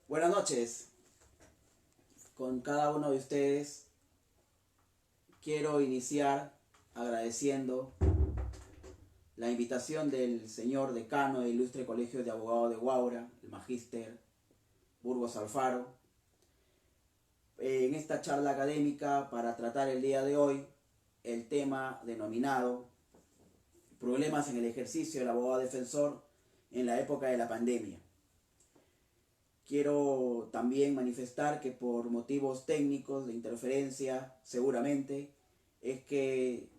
Buenas noches. Con cada uno de ustedes quiero iniciar agradeciendo la invitación del señor decano del Ilustre Colegio de Abogados de Huaura, el Magíster Burgos Alfaro, en esta charla académica para tratar el día de hoy el tema denominado Problemas en el ejercicio del abogado defensor en la época de la pandemia. Quiero también manifestar que por motivos técnicos de interferencia, seguramente, es que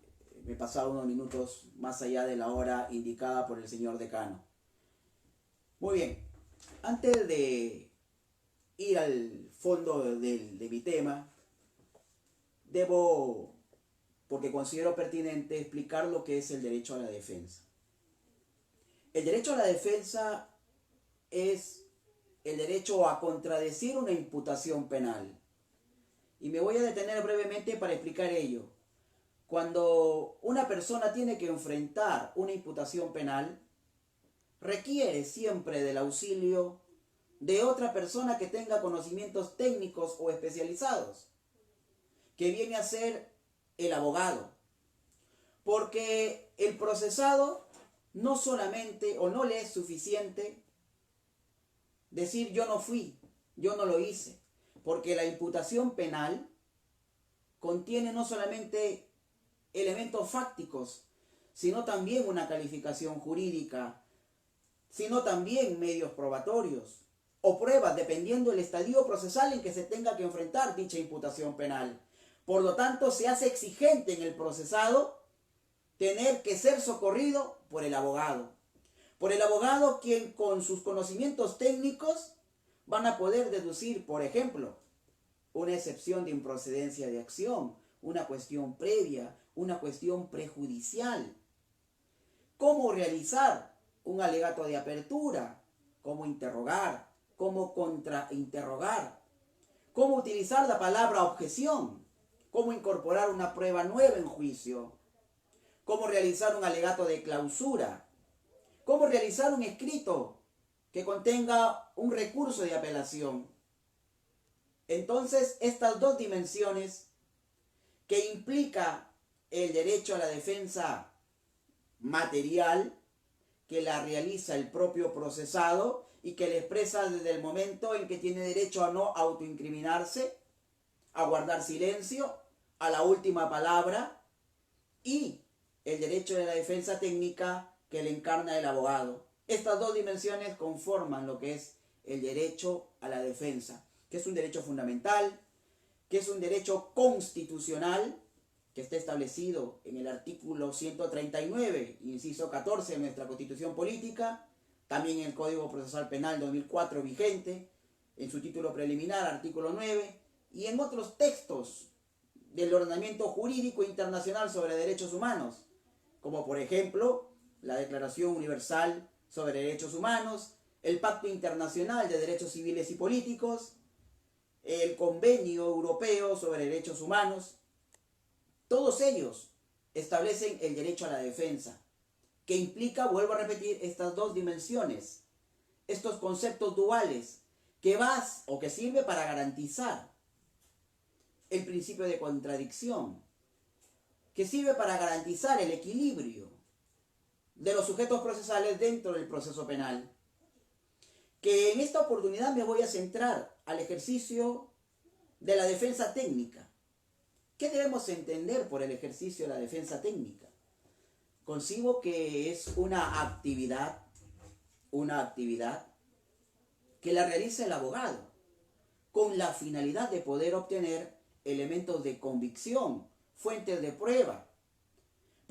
me he pasado unos minutos más allá de la hora indicada por el señor decano. Muy bien, antes de ir al fondo de mi tema, debo, porque considero pertinente, explicar lo que es el derecho a la defensa. El derecho a la defensa es el derecho a contradecir una imputación penal. Y me voy a detener brevemente para explicar ello. Cuando una persona tiene que enfrentar una imputación penal, requiere siempre del auxilio de otra persona que tenga conocimientos técnicos o especializados, que viene a ser el abogado. Porque el procesado no solamente o no le es suficiente decir yo no fui, yo no lo hice, porque la imputación penal contiene no solamente elementos fácticos, sino también una calificación jurídica, sino también medios probatorios o pruebas, dependiendo del estadio procesal en que se tenga que enfrentar dicha imputación penal. Por lo tanto, se hace exigente en el procesado tener que ser socorrido por el abogado. Por el abogado, quien con sus conocimientos técnicos van a poder deducir, por ejemplo, una excepción de improcedencia de acción, una cuestión previa, una cuestión prejudicial. Cómo realizar un alegato de apertura, cómo interrogar, cómo contrainterrogar, cómo utilizar la palabra objeción, cómo incorporar una prueba nueva en juicio, cómo realizar un alegato de clausura, cómo realizar un escrito que contenga un recurso de apelación. Entonces, estas dos dimensiones que implica el derecho a la defensa material, que la realiza el propio procesado y que le expresa desde el momento en que tiene derecho a no autoincriminarse, a guardar silencio, a la última palabra, y el derecho de la defensa técnica que le encarna el abogado. Estas dos dimensiones conforman lo que es el derecho a la defensa, que es un derecho fundamental, que es un derecho constitucional, que está establecido en el artículo 139, inciso 14 de nuestra Constitución Política, también en el Código Procesal Penal 2004 vigente, en su título preliminar, artículo 9, y en otros textos del ordenamiento jurídico internacional sobre derechos humanos, como por ejemplo la Declaración Universal sobre Derechos Humanos, el Pacto Internacional de Derechos Civiles y Políticos, el Convenio Europeo sobre Derechos Humanos. Todos ellos establecen el derecho a la defensa, que implica, vuelvo a repetir, estas dos dimensiones, estos conceptos duales, que sirve para garantizar el principio de contradicción, que sirve para garantizar el equilibrio de los sujetos procesales dentro del proceso penal. Que en esta oportunidad me voy a centrar al ejercicio de la defensa técnica. ¿Qué debemos entender por el ejercicio de la defensa técnica? Concibo que es una actividad que la realiza el abogado con la finalidad de poder obtener elementos de convicción, fuentes de prueba,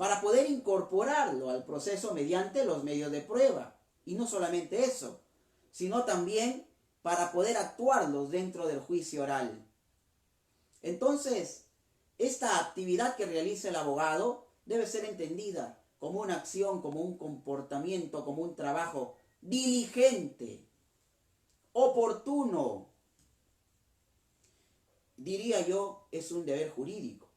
para poder incorporarlo al proceso mediante los medios de prueba. Y no solamente eso, sino también para poder actuarlos dentro del juicio oral. Entonces, esta actividad que realiza el abogado debe ser entendida como una acción, como un comportamiento, como un trabajo diligente, oportuno. Diría yo, es un deber jurídico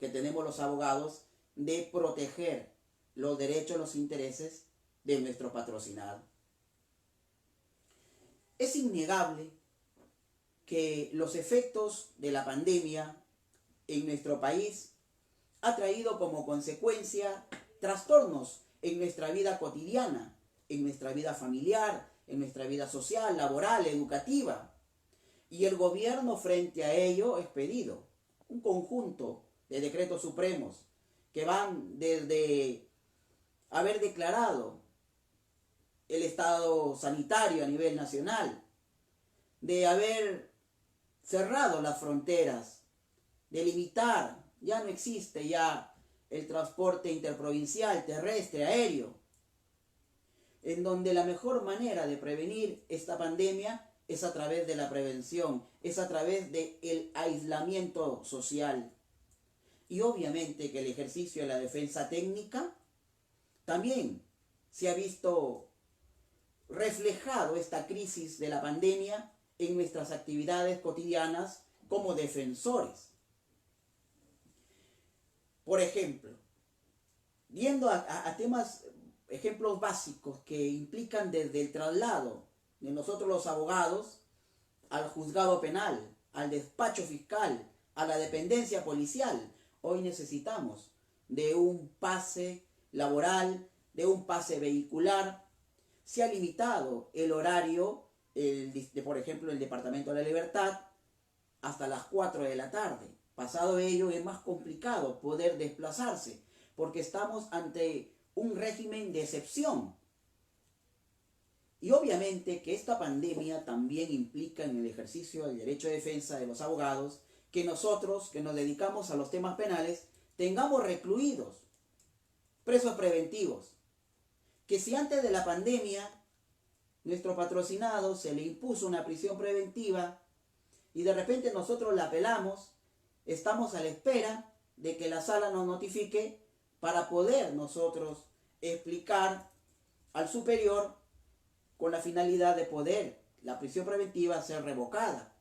que tenemos los abogados de proteger los derechos, los intereses de nuestro patrocinado. Es innegable que los efectos de la pandemia en nuestro país ha traído como consecuencia trastornos en nuestra vida cotidiana, en nuestra vida familiar, en nuestra vida social, laboral, educativa. Y el gobierno frente a ello ha expedido un conjunto de decretos supremos que van desde haber declarado el estado sanitario a nivel nacional, de haber cerrado las fronteras, de limitar, ya no existe ya el transporte interprovincial, terrestre, aéreo, en donde la mejor manera de prevenir esta pandemia es a través de la prevención, es a través del aislamiento social. Y obviamente que el ejercicio de la defensa técnica también se ha visto reflejado esta crisis de la pandemia en nuestras actividades cotidianas como defensores. Por ejemplo, viendo a temas, ejemplos básicos que implican desde el traslado de nosotros los abogados al juzgado penal, al despacho fiscal, a la dependencia policial, hoy necesitamos de un pase laboral, de un pase vehicular. Se ha limitado el horario, por ejemplo, el Departamento de la Libertad, hasta las 4 de la tarde. Pasado ello es más complicado poder desplazarse, porque estamos ante un régimen de excepción. Y obviamente que esta pandemia también implica en el ejercicio del derecho de defensa de los abogados que nosotros, que nos dedicamos a los temas penales, tengamos recluidos, presos preventivos. Que si antes de la pandemia nuestro patrocinado se le impuso una prisión preventiva y de repente nosotros la apelamos, estamos a la espera de que la sala nos notifique para poder nosotros explicar al superior con la finalidad de poder la prisión preventiva ser revocada.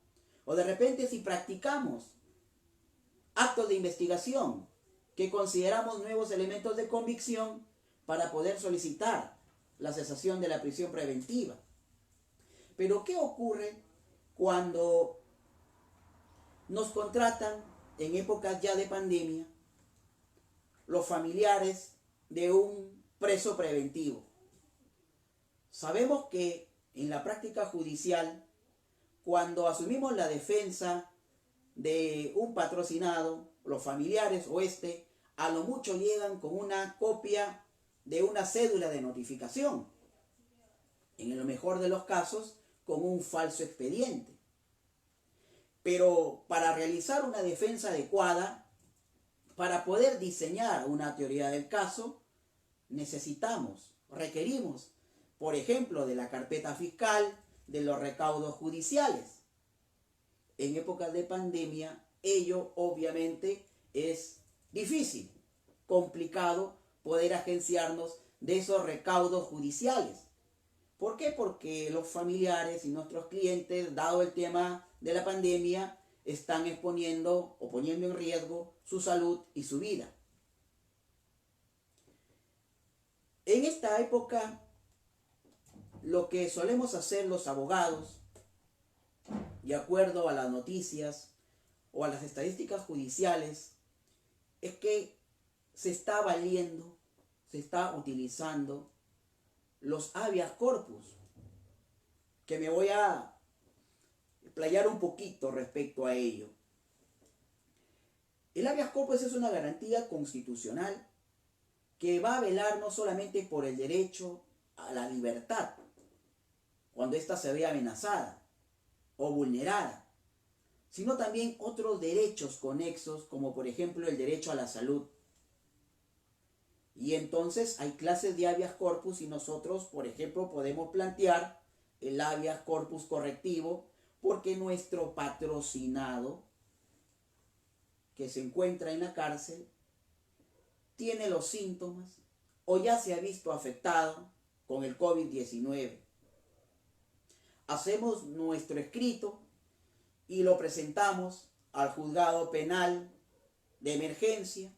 O de repente si practicamos actos de investigación que consideramos nuevos elementos de convicción para poder solicitar la cesación de la prisión preventiva. Pero ¿qué ocurre cuando nos contratan en épocas ya de pandemia los familiares de un preso preventivo? Sabemos que en la práctica judicial, cuando asumimos la defensa de un patrocinado, los familiares o a lo mucho llegan con una copia de una cédula de notificación. En el mejor de los casos, con un falso expediente. Pero para realizar una defensa adecuada, para poder diseñar una teoría del caso, requerimos, por ejemplo, de la carpeta fiscal, de los recaudos judiciales. En épocas de pandemia, ello obviamente es difícil, complicado poder agenciarnos de esos recaudos judiciales. ¿Por qué? Porque los familiares y nuestros clientes, dado el tema de la pandemia, están exponiendo o poniendo en riesgo su salud y su vida. En esta época, lo que solemos hacer los abogados, de acuerdo a las noticias o a las estadísticas judiciales, es que se está utilizando los habeas corpus, que me voy a explayar un poquito respecto a ello. El habeas corpus es una garantía constitucional que va a velar no solamente por el derecho a la libertad, cuando ésta se ve amenazada o vulnerada, sino también otros derechos conexos, como por ejemplo el derecho a la salud. Y entonces hay clases de habeas corpus y nosotros, por ejemplo, podemos plantear el habeas corpus correctivo porque nuestro patrocinado, que se encuentra en la cárcel, tiene los síntomas o ya se ha visto afectado con el COVID-19. Hacemos nuestro escrito y lo presentamos al juzgado penal de emergencia,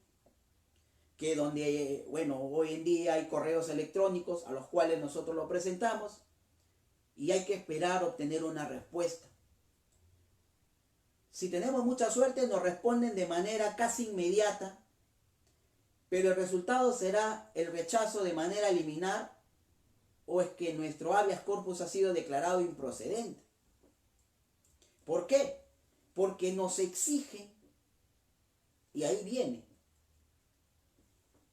que donde, hoy en día hay correos electrónicos a los cuales nosotros lo presentamos y hay que esperar obtener una respuesta. Si tenemos mucha suerte, nos responden de manera casi inmediata, pero el resultado será el rechazo de manera liminar, o es que nuestro habeas corpus ha sido declarado improcedente. ¿Por qué? Porque nos exigen, y ahí viene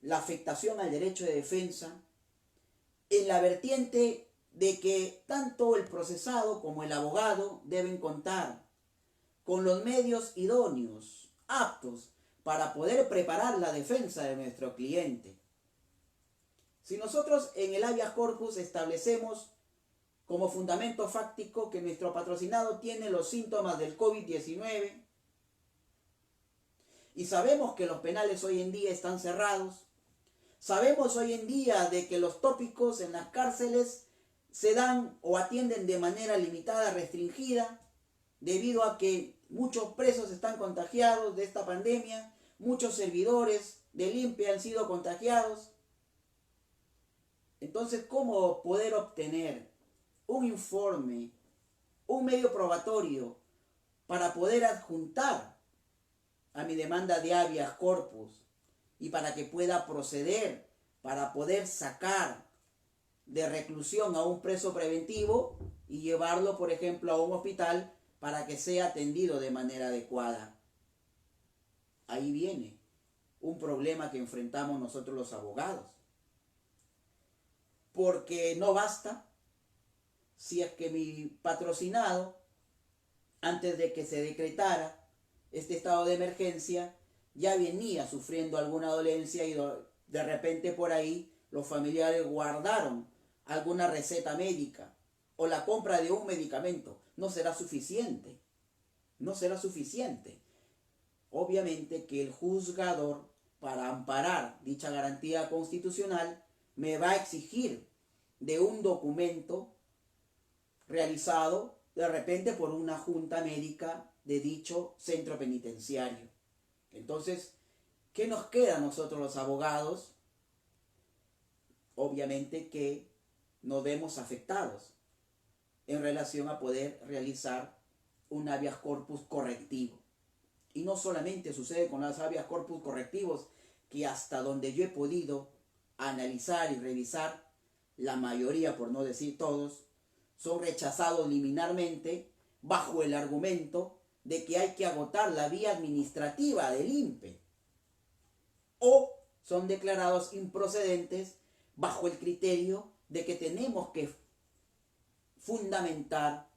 la afectación al derecho de defensa, en la vertiente de que tanto el procesado como el abogado deben contar con los medios idóneos, aptos, para poder preparar la defensa de nuestro cliente. Si nosotros en el habeas corpus establecemos como fundamento fáctico que nuestro patrocinado tiene los síntomas del COVID-19 y sabemos que los penales hoy en día están cerrados, sabemos hoy en día de que los tópicos en las cárceles se dan o atienden de manera limitada, restringida, debido a que muchos presos están contagiados de esta pandemia, muchos servidores del INPE han sido contagiados. Entonces, ¿cómo poder obtener un informe, un medio probatorio para poder adjuntar a mi demanda de habeas corpus y para que pueda proceder, para poder sacar de reclusión a un preso preventivo y llevarlo, por ejemplo, a un hospital para que sea atendido de manera adecuada? Ahí viene un problema que enfrentamos nosotros los abogados. Porque no basta si es que mi patrocinado, antes de que se decretara este estado de emergencia, ya venía sufriendo alguna dolencia y de repente por ahí los familiares guardaron alguna receta médica o la compra de un medicamento. No será suficiente. No será suficiente. Obviamente que el juzgador, para amparar dicha garantía constitucional, me va a exigir de un documento realizado de repente por una junta médica de dicho centro penitenciario. Entonces, ¿qué nos queda a nosotros los abogados? Obviamente que nos vemos afectados en relación a poder realizar un habeas corpus correctivo. Y no solamente sucede con los habeas corpus correctivos, que hasta donde yo he podido analizar y revisar, la mayoría, por no decir todos, son rechazados liminarmente bajo el argumento de que hay que agotar la vía administrativa del INPE, o son declarados improcedentes bajo el criterio de que tenemos que fundamentar,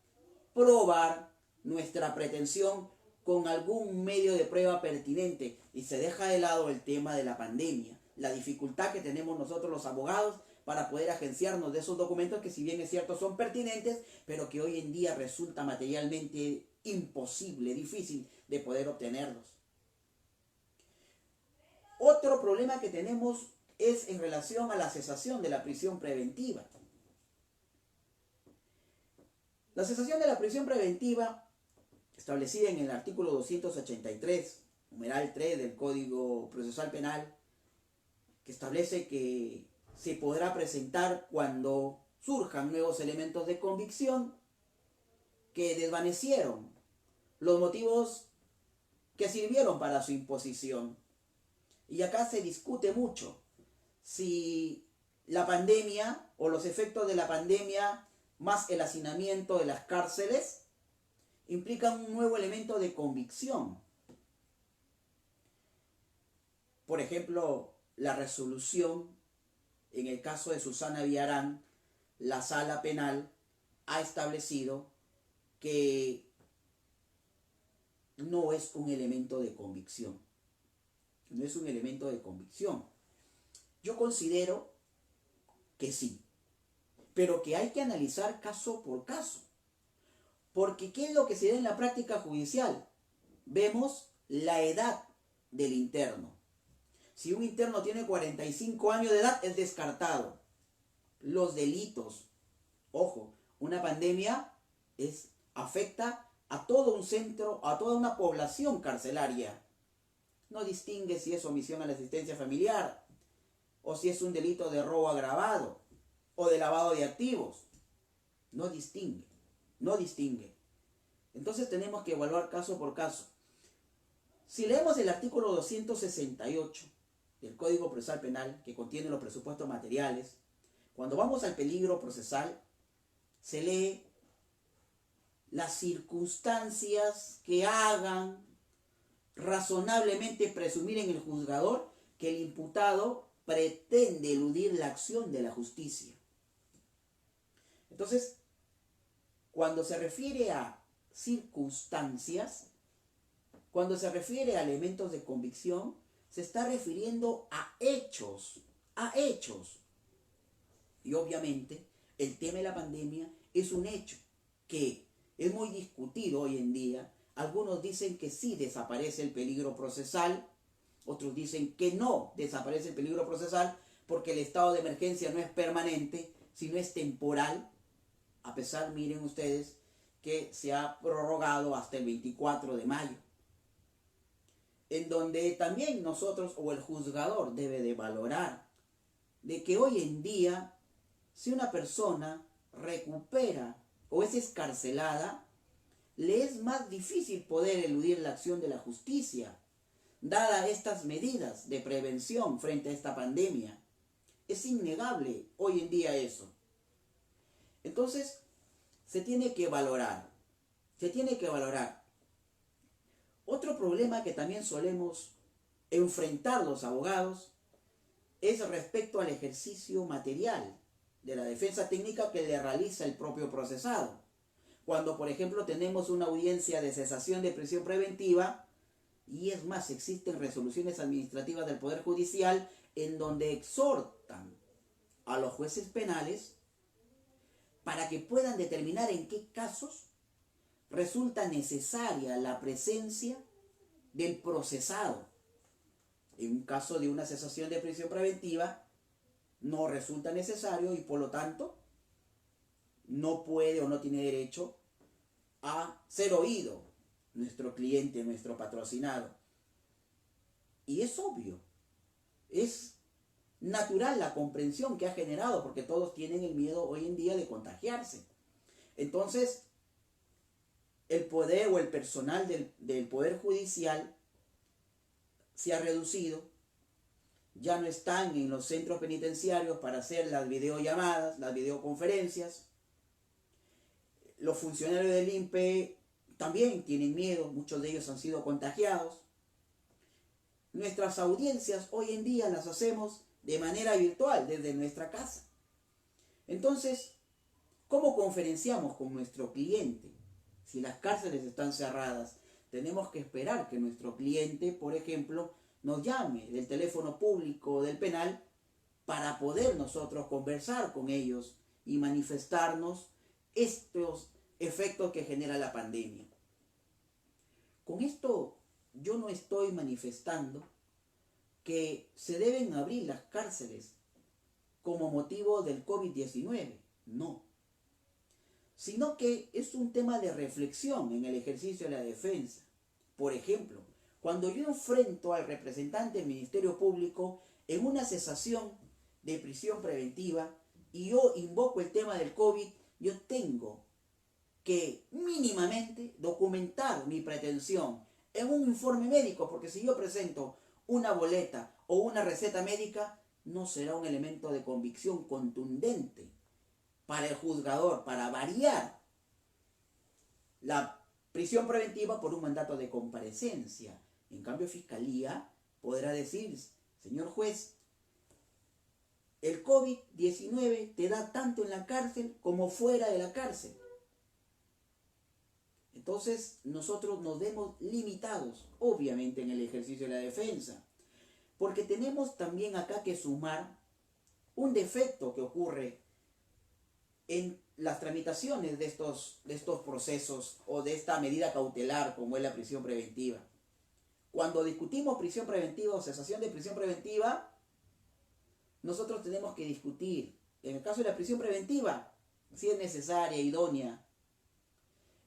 probar nuestra pretensión con algún medio de prueba pertinente, y se deja de lado el tema de la pandemia, la dificultad que tenemos nosotros los abogados para poder agenciarnos de esos documentos que, si bien es cierto, son pertinentes, pero que hoy en día resulta materialmente imposible, difícil de poder obtenerlos. Otro problema que tenemos es en relación a la cesación de la prisión preventiva. La cesación de la prisión preventiva, establecida en el artículo 283, numeral 3 del Código Procesal Penal, que establece que se podrá presentar cuando surjan nuevos elementos de convicción que desvanecieron los motivos que sirvieron para su imposición. Y acá se discute mucho si la pandemia o los efectos de la pandemia más el hacinamiento de las cárceles implican un nuevo elemento de convicción. Por ejemplo, la resolución, en el caso de Susana Villarán, la Sala Penal ha establecido que no es un elemento de convicción. No es un elemento de convicción. Yo considero que sí, pero que hay que analizar caso por caso. Porque ¿qué es lo que se da en la práctica judicial? Vemos la edad del interno. Si un interno tiene 45 años de edad, es descartado. Los delitos. Ojo, una pandemia afecta a todo un centro, a toda una población carcelaria. No distingue si es omisión a la asistencia familiar, o si es un delito de robo agravado, o de lavado de activos. No distingue. Entonces tenemos que evaluar caso por caso. Si leemos el artículo 268 del Código Procesal Penal, que contiene los presupuestos materiales, cuando vamos al peligro procesal, se lee las circunstancias que hagan razonablemente presumir en el juzgador que el imputado pretende eludir la acción de la justicia. Entonces, cuando se refiere a circunstancias, cuando se refiere a elementos de convicción, se está refiriendo a hechos, a hechos. Y obviamente, el tema de la pandemia es un hecho que es muy discutido hoy en día. Algunos dicen que sí desaparece el peligro procesal, otros dicen que no desaparece el peligro procesal porque el estado de emergencia no es permanente, sino es temporal, a pesar, miren ustedes, que se ha prorrogado hasta el 24 de mayo, en donde también nosotros o el juzgador debe de valorar de que hoy en día, si una persona recupera o es excarcelada, le es más difícil poder eludir la acción de la justicia, dadas estas medidas de prevención frente a esta pandemia. Es innegable hoy en día eso. Entonces, se tiene que valorar. Otro problema que también solemos enfrentar los abogados es respecto al ejercicio material de la defensa técnica que le realiza el propio procesado. Cuando, por ejemplo, tenemos una audiencia de cesación de prisión preventiva, y es más, existen resoluciones administrativas del Poder Judicial en donde exhortan a los jueces penales para que puedan determinar en qué casos resulta necesaria la presencia del procesado. En un caso de una cesación de prisión preventiva, no resulta necesario y por lo tanto no puede o no tiene derecho a ser oído nuestro cliente, nuestro patrocinado. Y es obvio, es natural la comprensión que ha generado, porque todos tienen el miedo hoy en día de contagiarse. Entonces, el poder o el personal del Poder Judicial se ha reducido. Ya no están en los centros penitenciarios para hacer las videollamadas, las videoconferencias. Los funcionarios del INPE también tienen miedo, muchos de ellos han sido contagiados. Nuestras audiencias hoy en día las hacemos de manera virtual, desde nuestra casa. Entonces, ¿cómo conferenciamos con nuestro cliente? Si las cárceles están cerradas, tenemos que esperar que nuestro cliente, por ejemplo, nos llame del teléfono público o del penal para poder nosotros conversar con ellos y manifestarnos estos efectos que genera la pandemia. Con esto yo no estoy manifestando que se deben abrir las cárceles como motivo del COVID-19, no. Sino que es un tema de reflexión en el ejercicio de la defensa. Por ejemplo, cuando yo enfrento al representante del Ministerio Público en una cesación de prisión preventiva y yo invoco el tema del COVID, yo tengo que mínimamente documentar mi pretensión en un informe médico, porque si yo presento una boleta o una receta médica, no será un elemento de convicción contundente para el juzgador, para variar la prisión preventiva por un mandato de comparecencia. En cambio, Fiscalía podrá decir, señor juez, el COVID-19 te da tanto en la cárcel como fuera de la cárcel. Entonces, nosotros nos vemos limitados, obviamente, en el ejercicio de la defensa, porque tenemos también acá que sumar un defecto que ocurre en las tramitaciones de estos procesos o de esta medida cautelar como es la prisión preventiva. Cuando discutimos prisión preventiva o cesación de prisión preventiva, nosotros tenemos que discutir, en el caso de la prisión preventiva, si es necesaria, idónea.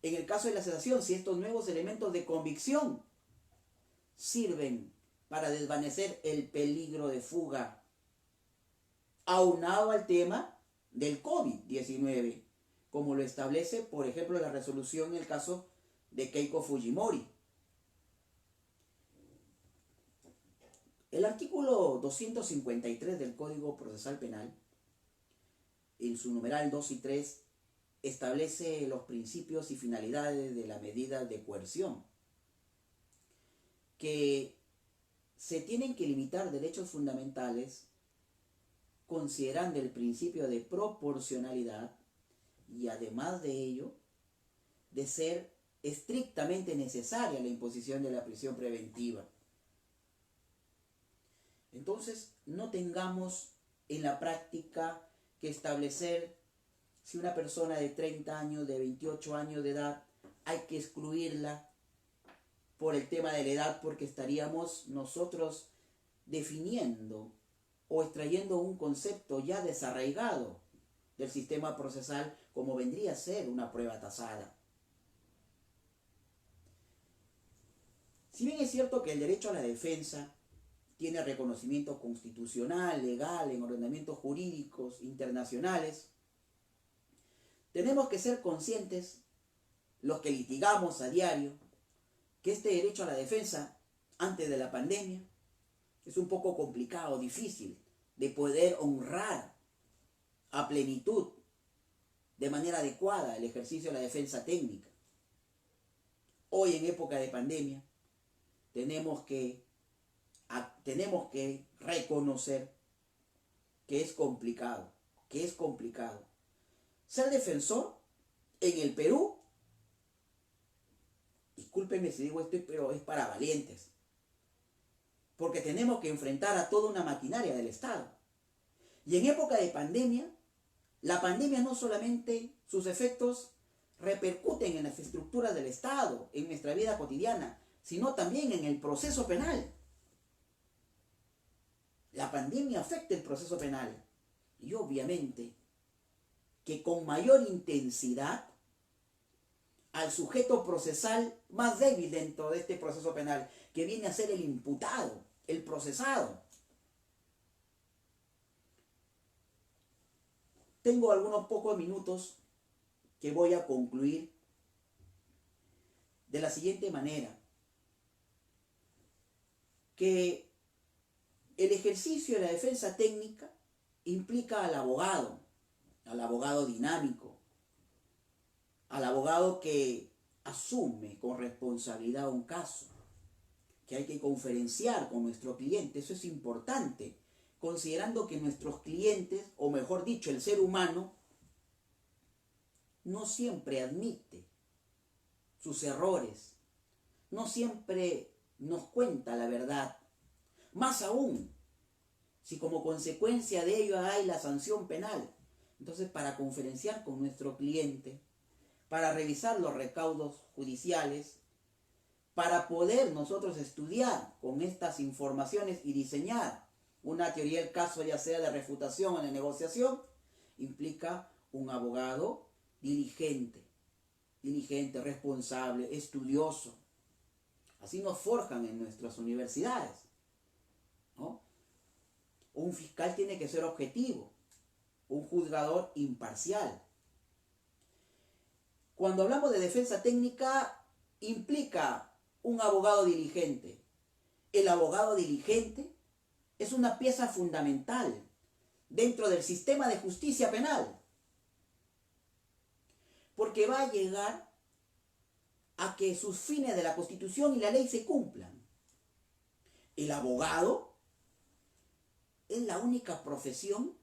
En el caso de la cesación, si estos nuevos elementos de convicción sirven para desvanecer el peligro de fuga, aunado al tema del COVID-19, como lo establece, por ejemplo, la resolución en el caso de Keiko Fujimori. El artículo 253 del Código Procesal Penal, en su numeral 2 y 3, establece los principios y finalidades de la medida de coerción, que se tienen que limitar derechos fundamentales considerando el principio de proporcionalidad y además de ello, de ser estrictamente necesaria la imposición de la prisión preventiva. Entonces, no tengamos en la práctica que establecer si una persona de 30 años, de 28 años de edad, hay que excluirla por el tema de la edad, porque estaríamos nosotros definiendo o extrayendo un concepto ya desarraigado del sistema procesal, como vendría a ser una prueba tasada. Si bien es cierto que el derecho a la defensa tiene reconocimiento constitucional, legal, en ordenamientos jurídicos internacionales, tenemos que ser conscientes, los que litigamos a diario, que este derecho a la defensa, antes de la pandemia, es un poco complicado, difícil de poder honrar a plenitud, de manera adecuada, el ejercicio de la defensa técnica. Hoy, en época de pandemia, tenemos que reconocer que es complicado, Ser defensor en el Perú, discúlpenme si digo esto, pero es para valientes. Porque tenemos que enfrentar a toda una maquinaria del Estado. Y en época de pandemia, la pandemia no solamente sus efectos repercuten en las estructuras del Estado, en nuestra vida cotidiana, sino también en el proceso penal. La pandemia afecta el proceso penal. Y obviamente que con mayor intensidad al sujeto procesal más débil dentro de este proceso penal, que viene a ser el imputado, el procesado. Tengo algunos pocos minutos que voy a concluir de la siguiente manera: que el ejercicio de la defensa técnica implica al abogado dinámico, al abogado que asume con responsabilidad un caso, que hay que conferenciar con nuestro cliente. Eso es importante, considerando que nuestros clientes, o mejor dicho, el ser humano, no siempre admite sus errores, no siempre nos cuenta la verdad. Más aún, si como consecuencia de ello hay la sanción penal. Entonces, para conferenciar con nuestro cliente, para revisar los recaudos judiciales, para poder nosotros estudiar con estas informaciones y diseñar una teoría del caso, ya sea de refutación o de negociación, implica un abogado diligente, responsable, estudioso. Así nos forjan en nuestras universidades, ¿no? Un fiscal tiene que ser objetivo, un juzgador imparcial. Cuando hablamos de defensa técnica, implica un abogado diligente. El abogado diligente es una pieza fundamental dentro del sistema de justicia penal, porque va a llegar a que sus fines de la Constitución y la ley se cumplan. El abogado es la única profesión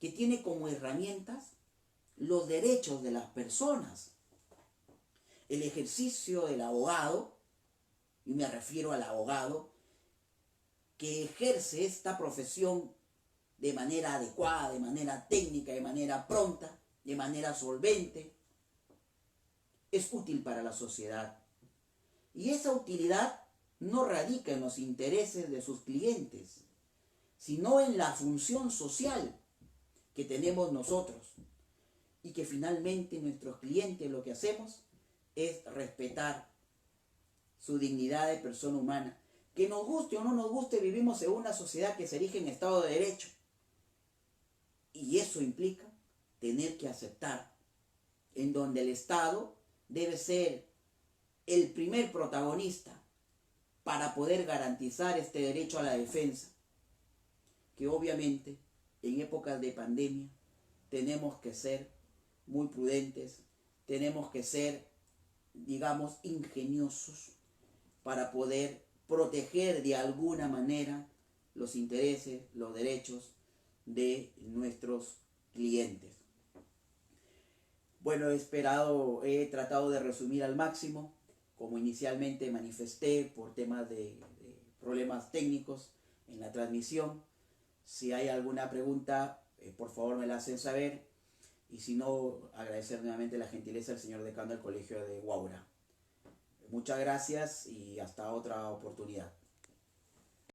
que tiene como herramientas los derechos de las personas. El ejercicio del abogado, y me refiero al abogado que ejerce esta profesión de manera adecuada, de manera técnica, de manera pronta, de manera solvente, es útil para la sociedad. Y esa utilidad no radica en los intereses de sus clientes, sino en la función social que tenemos nosotros. Y que finalmente nuestros clientes lo que hacemos es respetar su dignidad de persona humana. Que nos guste o no nos guste, vivimos en una sociedad que se erige en Estado de Derecho. Y eso implica tener que aceptar, en donde el Estado debe ser el primer protagonista para poder garantizar este derecho a la defensa, que obviamente en épocas de pandemia tenemos que ser muy prudentes, tenemos que ser, digamos, ingeniosos para poder proteger de alguna manera los intereses, los derechos de nuestros clientes. Bueno, he tratado de resumir al máximo, como inicialmente manifesté por temas de problemas técnicos en la transmisión. Si hay alguna pregunta, por favor me la hacen saber. Y si no, agradecer nuevamente la gentileza del señor decano del Colegio de Huaura. Muchas gracias y hasta otra oportunidad.